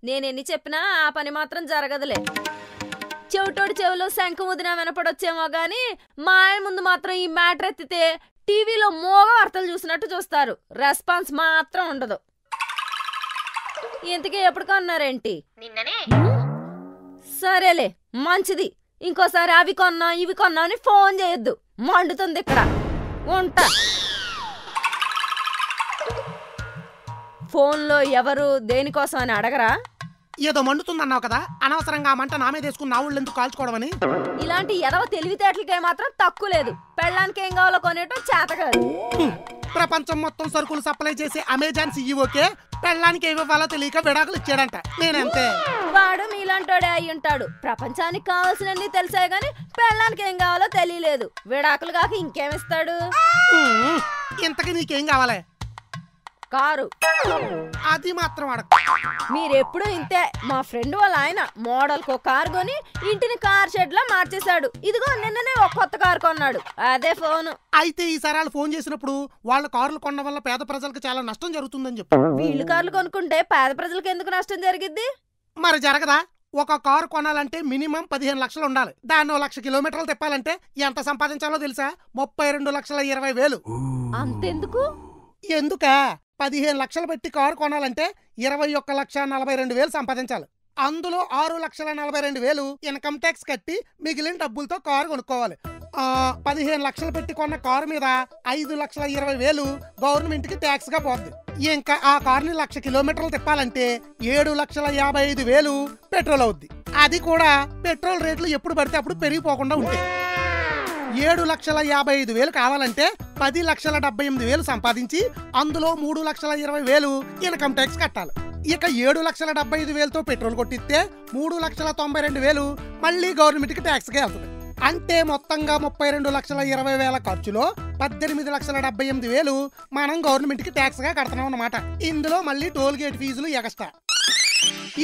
నేనెన్ని చెప్పినా ఆ పని మాత్రం జరగదులే. చెవిటోడి చెవిలో శంఖం వదిన వినపడొచ్చేమో గాని మా ఆయన ముందు మాత్రం ఈ మ్యాటర్ ఎత్తితే టీవీలో మోగ వార్తలు చూసినట్టు చూస్తారు. రెస్పాన్స్ మాత్రం ఉండదు. ఇంతకీ ఎప్పుడు కొన్నారేంటి? నిన్ననే. సరేలే మంచిది. ఇంకోసారి అవి కొన్నా ఇవి కొన్నా అని ఫోన్ చేయొద్దు. మండుతుంది ఇక్కడ. ఉంటా. ఫోన్లో ఎవరు దేనికోసం అని అడగరా? ఏదో మండుతుందన్నావు కదా, అనవసరంగా ఆ మంట నా మీద వేసుకుని నా ఊళ్ళో ఎందుకు కాల్చుకోవడమని. ఇలాంటి ఎదవ తెలివితేటలకే మాత్రం తక్కువ లేదు. పెళ్ళానికి ఏం కావాలో కొనేయటం చేత కాదు. ప్రపంచం మొత్తం సరుకులు సప్లై చేసే అమెజాన్ సీఈఓకే పెళ్ళానికి ఏమి ఇవ్వాలో తెలియక విడాకులు ఇచ్చాడంట. నేనంతే. వాడు మీలాంటోడే అయి ఉంటాడు. ప్రపంచానికి కావాల్సినన్ని తెలిసే గాని పెళ్ళానికి ఏం కావాలో తెలియలేదు. విడాకులు కాక ఇంకేమిస్తాడు? ఇంతకీ నీకేం కావాలి? కారు. అది మాత్రం అడగ. మీరెప్పుడు ఇంతే. మా ఫ్రెండ్ వాళ్ళ ఆయన మోడల్కో కారు కొని ఇంటిని కార్ షెడ్ లా మార్చేశాడు. ఇదిగో నిన్ననే ఒక కొత్త కారు కొన్నాడు. అదే ఫోను. అయితే ఈసారి వాళ్ళు ఫోన్ చేసినప్పుడు వాళ్ళ కార్లు కొనడం వల్ల పేద ప్రజలకు చాలా నష్టం జరుగుతుందని చెప్పు. వీళ్ళు కార్లు కొనుక్కుంటే పేద ప్రజలకు ఎందుకు నష్టం జరిగిద్ది? మరి జరగదా? ఒక కారు కొనాలంటే మినిమం 15 లక్షలు ఉండాలి. దాన్ని 1 లక్ష కిలోమీటర్లు తిప్పాలంటే ఎంత సంపాదించాలో తెలుసా? 32,20,000. అంతెందుకు? ఎందుక? 15 లక్షలు పెట్టి కారు కొనాలంటే 21,42,000 సంపాదించాలి. అందులో 6,42,000 ఇన్కమ్ ట్యాక్స్ కట్టి మిగిలిన డబ్బులతో కారు కొనుక్కోవాలి. 15 లక్షలు పెట్టి కొన్న కారు మీద 5,20,000 గవర్నమెంట్ కి ట్యాక్స్ గా పోద్ది. ఇంకా ఆ కారుని 1 లక్ష కిలోమీటర్లు తిప్పాలంటే 7,55,000 పెట్రోల్ అవుద్ది. అది కూడా పెట్రోల్ రేట్లు ఎప్పుడు పడితే అప్పుడు పెరిగిపోకుండా ఉంటాయి. 7,55,000 కావాలంటే 10,78,000 సంపాదించి అందులో 3,20,000 ఇన్కమ్ ట్యాక్స్ కట్టాలి. ఇక 7,75,000తో పెట్రోల్ కొట్టిస్తే 3,92,000 మళ్ళీ గవర్నమెంట్ కి ట్యాక్స్ గా వెళ్తుంది. అంటే మొత్తంగా 32,20,000 ఖర్చులో 18,78,000 మనం గవర్నమెంట్ కి ట్యాక్స్ గా కడతాం అన్నమాట. ఇందులో మళ్ళీ టోల్ గేట్ ఫీజులు ఎగస్ట్రా.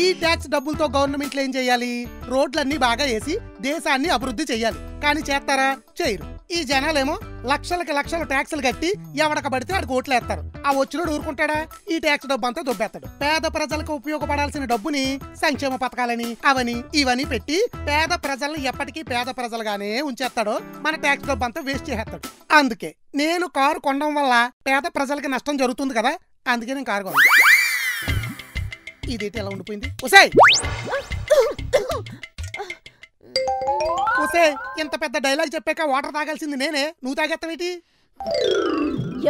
ఈ ట్యాక్స్ డబ్బులతో గవర్నమెంట్ ఏం చేయాలి? రోడ్లన్నీ బాగా వేసి దేశాన్ని అభివృద్ధి చెయ్యాలి. కానీ చేస్తారా? చేయరు. ఈ జనాలేమో లక్షలకి లక్షలు ట్యాక్సులు కట్టి ఎవడకబడితే ఆడికి ఓట్లు వేస్తారు. ఆ వచ్చినోడు ఊరుకుంటాడా? ఈ ట్యాక్స్ డబ్బు అంతా దొబ్బేస్తాడు. పేద ప్రజలకు ఉపయోగపడాల్సిన డబ్బుని సంక్షేమ పథకాలని అవని ఇవని పెట్టి పేద ప్రజల్ని ఎప్పటికీ పేద ప్రజలుగానే ఉంచేస్తాడో మన ట్యాక్స్ డబ్బు అంతా వేస్ట్ చేస్తాడు. అందుకే నేను కారు కొనడం వల్ల పేద ప్రజలకి నష్టం జరుగుతుంది కదా, అందుకే నేను కారు కొన్నాను. ఇదేంటి ఎలా ఉండిపోయింది? ఇంత పెద్ద డైలాగ్ చెప్పాక వాటర్ తాగాల్సింది నేనే, నువ్వు తాగేస్తావేటి?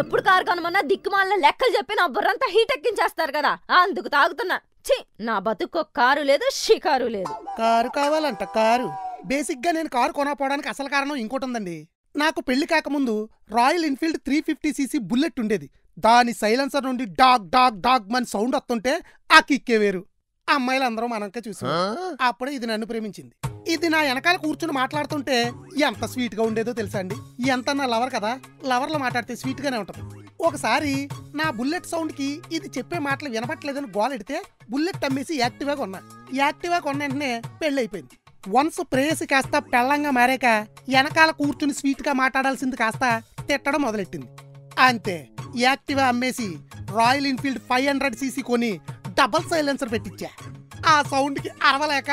ఎప్పుడు కారు కొనమన్నా దిక్కుమాల లెక్కలు చెప్పి నా బుర్రంతా హీట్ ఎక్కించేస్తారు కదా, అందుకు తాగుతున్నా. ఛీ, నా బతుకు కారు లేదు, షికారు లేదు. కారు కావాలంట కారు. బేసిక్ గా నేను కారు కొనకపోవడానికి అసలు కారణం ఇంకోటి ఉందండి. నాకు పెళ్లి కాకముందు రాయల్ ఎన్ఫీల్డ్ 350cc బుల్లెట్ ఉండేది. దాని సైలెన్సర్ నుండి డాగ్ డాగ్ డాగ్ మన సౌండ్ వస్తుంటే ఆ కిక్కే వేరు. అమ్మాయిలందరూ మనకే చూసాం. అప్పుడే ఇది నన్ను ప్రేమించింది. ఇది నా వెనకాల కూర్చుని మాట్లాడుతుంటే ఎంత స్వీట్ గా ఉండేదో తెలుసా అండి. ఎంత నా లవర్ కదా, లవర్లో మాట్లాడితే స్వీట్ గానే ఉంటది. ఒకసారి నా బుల్లెట్ సౌండ్ కి ఇది చెప్పే మాటలు వినపట్లేదని గోలెడితే బుల్లెట్ అమ్మేసి యాక్టివా కొన్నా. యాక్టివా కొన్న వెంటనే పెళ్లి అయిపోయింది. వన్స్ ప్రేయసి కాస్త పెళ్ళంగా మారాక వెనకాల కూర్చుని స్వీట్ గా మాట్లాడాల్సింది కాస్త తిట్టడం మొదలెట్టింది. అంతే, యాక్టివా అమ్మేసి రాయల్ ఎన్ఫీల్డ్ 500cc కొని డబల్ సైలెన్సర్ పెట్టించా. ఆ సౌండ్ కి అరవలేక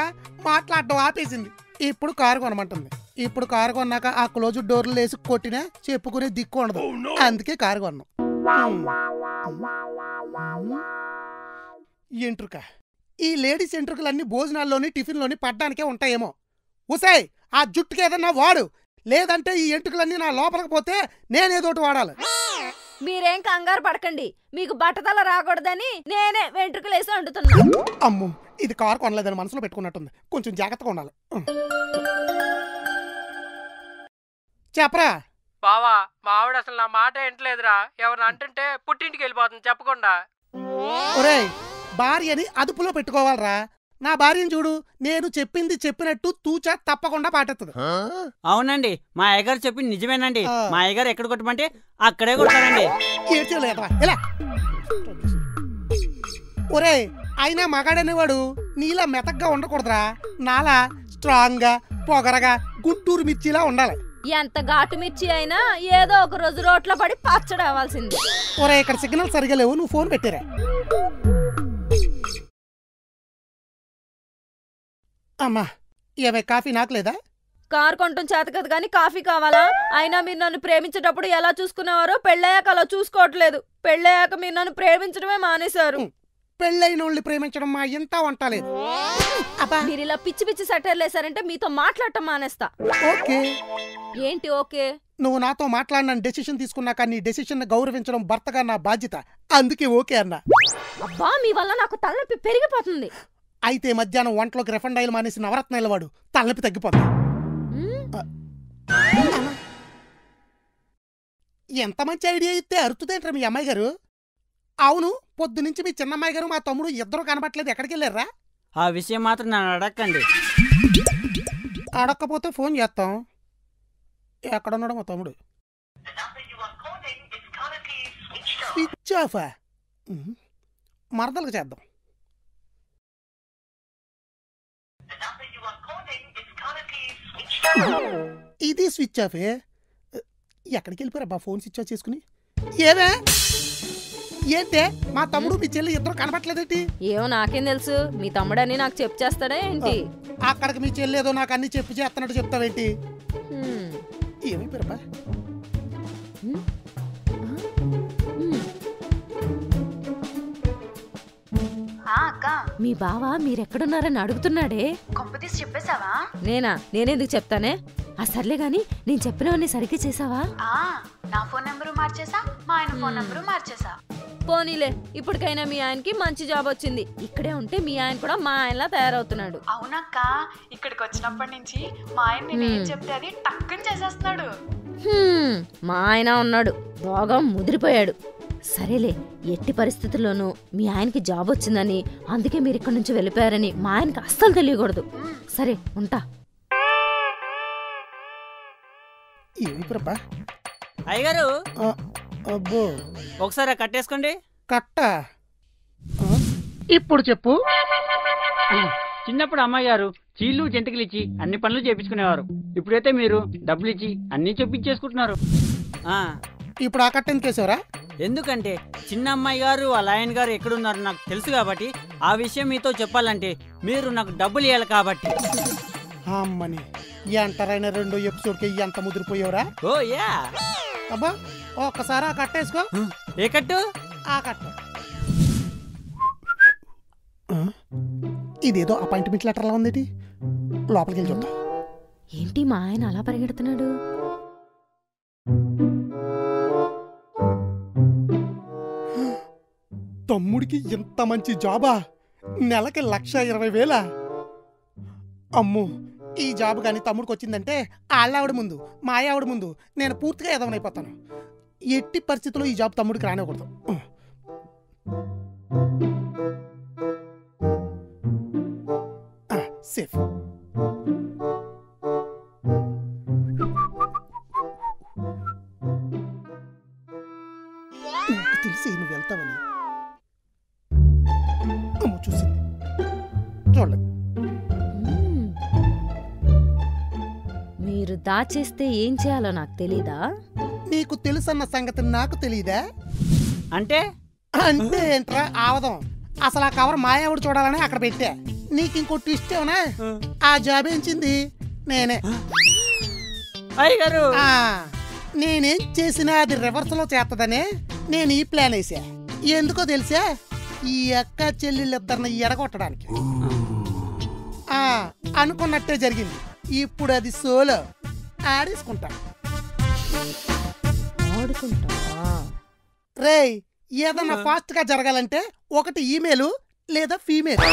మాట్లాడడం ఆపేసింది. ఇప్పుడు కారు కొనమంటుంది. ఇప్పుడు కారు కొన్నాక ఆ క్లోజ్ డోర్లు వేసి కొట్టినా చెప్పుకునే దిక్కు ఉండదు. అందుకే కారు కొన్నాం. ఎంట్రుక. ఈ లేడీస్ ఎంట్రుకలన్నీ భోజనాల్లోని టిఫిన్లోని పడ్డానికే ఉంటాయేమో. ఉసాయ్, ఆ జుట్టుకి ఏదన్నా వాడు, లేదంటే ఈ ఎంట్రుకలన్నీ నా లోపలికి పోతే నేనేదోటి వాడాలి. మీరేం కంగారు పడకండి, మీకు బట్టతల రాకూడదని నేనే వెంట్రుకలేసి వండుతున్నా. అమ్మో, ఇది కారు కొనలేదని మనసులో పెట్టుకున్నట్టుంది. కొంచెం జాగ్రత్తగా ఉండాలి. చెప్పరా బావా, మా ఆవిడ అసలు నా మాట ఏంటలేదురా. ఎవరిని అంటుంటే పుట్టింటికి వెళ్ళిపోతుంది చెప్పకుండా. ఒరేయ్, భార్యని అదుపులో పెట్టుకోవాలరా. నా భార్యను చూడు, నేను చెప్పింది చెప్పినట్టు తూచా తప్పకుండా పాటెత్తదు. అవునండి, మా అయ్యగారు చెప్పింది నిజమేనండి. మా అయ్యగారు ఎక్కడ కొట్టమంటే అక్కడే కొడతానండి. ఒరే, అయినా మగాడనేవాడు నీలా మెతగ్గా ఉండకూడదురా. నాలా స్ట్రాంగ్ గా పొగరగా గుంటూరు మిర్చిలా ఉండాలి. ఎంత ఘాటు మిర్చి అయినా ఏదో ఒక రోజు రోట్లో పడి పచ్చడవ్వాల్సింది. ఒరే, ఇక్కడ సిగ్నల్ సరిగా లేవు, నువ్వు ఫోన్ పెట్టిరా. అమ్మా ఏమే కాఫీ నాకు లేదా? కారు కొనటం చేత కదా కానీ కాఫీ కావాలా? అయినా మీరు నన్ను ప్రేమించేటప్పుడు ఎలా చూసుకునేవారో పెళ్ళయ్యాక అలా చూసుకోవట్లేదు. పెళ్ళయ్యాక మీరు నన్ను ప్రేమించడమే మానేశారు. పెళ్ళైన వాళ్ళని ప్రేమించడం మా ఇంత వంటలేదు. మీరు ఇలా పిచ్చి పిచ్చి సెటైర్లు వేసారంటే మీతో మాట్లాడటం మానేస్తా. ఓకే ఏంటి ఓకే? నువ్వు నాతో మాట్లాడిన డెసిషన్ తీసుకున్నాక నీ డెసిషన్ గౌరవించడం భర్తగా నా బాధ్యత, అందుకే ఓకే అన్నా. అబ్బా మీ వల్ల నాకు తలనొప్పి పెరిగిపోతుంది. అయితే మధ్యాహ్నం వంటలోకి రిఫండ్ ఆయిల్ మానేసి నవరత్నాల వాడు తలనొప్పి తగ్గిపోతుంది. ఎంత మంచి ఐడియా ఇస్తే అరుతుందేంట్రా మీ అమ్మాయి గారు? అవును, పొద్దునుంచి మీ చిన్నమ్మాయి గారు మా తమ్ముడు ఇద్దరు కనబట్లేదు, ఎక్కడికి వెళ్ళారా? ఆ విషయం మాత్రం నన్ను అడగండి. అడక్కపోతే ఫోన్ చేస్తాం. ఎక్కడున్నాడు మా తమ్ముడు? స్విచ్ ఆఫా? మరదలకు చేద్దాం. ఇది స్విచ్ ఆఫే. ఎక్కడికి వెళ్ళిపోయారా ఫోన్ స్విచ్ ఆఫ్ చేసుకుని? ఏమే ఏంటే మా తమ్ముడు మీ చెల్లి ఇద్దరు కనబట్లేదేంటి? ఏమో నాకేం తెలుసు, మీ తమ్ముడని నాకు చెప్పు చేస్తాడా ఏంటి? అక్కడికి మీ చెల్లి ఏదో నాకు అన్ని చెప్పి చేస్తున్నట్టు చెప్తావేంటి? ఏమైపోయారబ్బా? మీ బావ మీరెక్కడున్నారని అడుగుతున్నాడే. కొంపతీసి చెప్పేశావా? నేనెందుకు చెప్తానే? ఆ సర్లే గాని నేను చెప్పినవన్నీ సరిగ్గా చేసావా? నా ఫోన్ నెంబరు మార్చేసా, మా ఆయన ఫోన్ నెంబరు మార్చేసా. పోనీలే, ఇప్పటికైనా మీ ఆయనకి మంచి జాబ్ వచ్చింది. ఇక్కడే ఉంటే మీ ఆయన కూడా మా ఆయనలా తయారవుతున్నాడు. అవునక్క, ఇక్కడికి వచ్చినప్పటి నుంచి మా ఆయన నేనేం చెప్తే అది టక్కుని చేసేస్తున్నాడు. మా ఆయన ఉన్నాడు, బాగా ముదిరిపోయాడు. సరేలే, ఎట్టి పరిస్థితుల్లోనూ మీ ఆయనకి జాబ్ వచ్చిందని, అందుకే మీరు ఇక్కడి నుంచి వెళ్ళిపోయారని మా ఆయనకి అస్సలు తెలియకూడదు. సరే ఉంటా. ఏమిప్రబ్బా? అయ్యగారు అబ్బో, ఒకసారి కట్టేసుకోండి. కట్ట ఇప్పుడు చెప్పు. చిన్నప్పుడు అమ్మాయి గారు చీళ్లు జంతికలు ఇచ్చి అన్ని పనులు చేపించుకునేవారు. ఇప్పుడైతే మీరు డబ్బులు ఇచ్చి అన్ని చెప్పించేసుకుంటున్నారు. ఇప్పుడు ఆ కట్ట ఎందుకేసావరా? ఎందుకంటే చిన్న అమ్మాయి గారు వాళ్ళ ఆయన గారు ఎక్కడున్నారు నాకు తెలుసు కాబట్టి, ఆ విషయం మీతో చెప్పాలంటే మీరు నాకు డబ్బులు ఇవ్వాలి కాబట్టి. అమ్మని ఎంటరైన 2 ఎపిసోడ్కి ఎంత ముదిరిపోయావురా? ఓ యా. అబ్బా ఒక్కసారి ఆ కట్ట వేసుకో. ఏ కట్టు? ఆ కట్ట. ఇదేదో అపాయింట్మెంట్ లెటర్లా ఉందేటి, లోపలికి వెళ్ళి చూద్దాం. ఏంటి మా ఆయన అలా పరిగెడుతున్నాడు? తమ్ముడికి ఇంత మంచి జాబా? నెలకి 1,20,000. అమ్మో, ఈ జాబ్ కానీ తమ్ముడికి వచ్చిందంటే ఆళ్ళావిడ ముందు మా ఆవిడ ముందు నేను పూర్తిగా ఎదవనైపోతాను. ఎట్టి పరిస్థితుల్లో ఈ జాబ్ తమ్ముడికి రానివ్వకూడదు. సేఫ్. నాకు తెలిసి నువ్వు వెళ్తావని. అమ్మ చూసింది, చూడలేదు. మీరు దాచేస్తే ఏం చేయాలో నాకు తెలీదా? నీకు తెలుసన్న సంగతి నాకు తెలీదా? అంటే అంటే ఏంట్రా ఆవదం? అసలు ఆ కవర్ మాయావుడు చూడాలని అక్కడ పెట్టా. నీకు ఇంకో ట్విస్ట్ ఏమన్నా? ఆ జాబ్ ఏంచింది నేనే. అయ్యగారు నేనేం చేసినా అది రివర్స్ లో చేస్తదనే నేను ఈ ప్లాన్ వేసా. ఎందుకో తెలుసా? ఈ అక్క చెల్లెళ్ళిద్దరిని ఎడగొట్టడానికి. అనుకున్నట్టే జరిగింది. ఇప్పుడు అది సోలో ఆడేసుకుంటా. రేయ్, ఏదన్నా ఫాస్ట్ గా జరగాలంటే ఒకటి ఈమెయిల్ లేదా ఫీమేల్.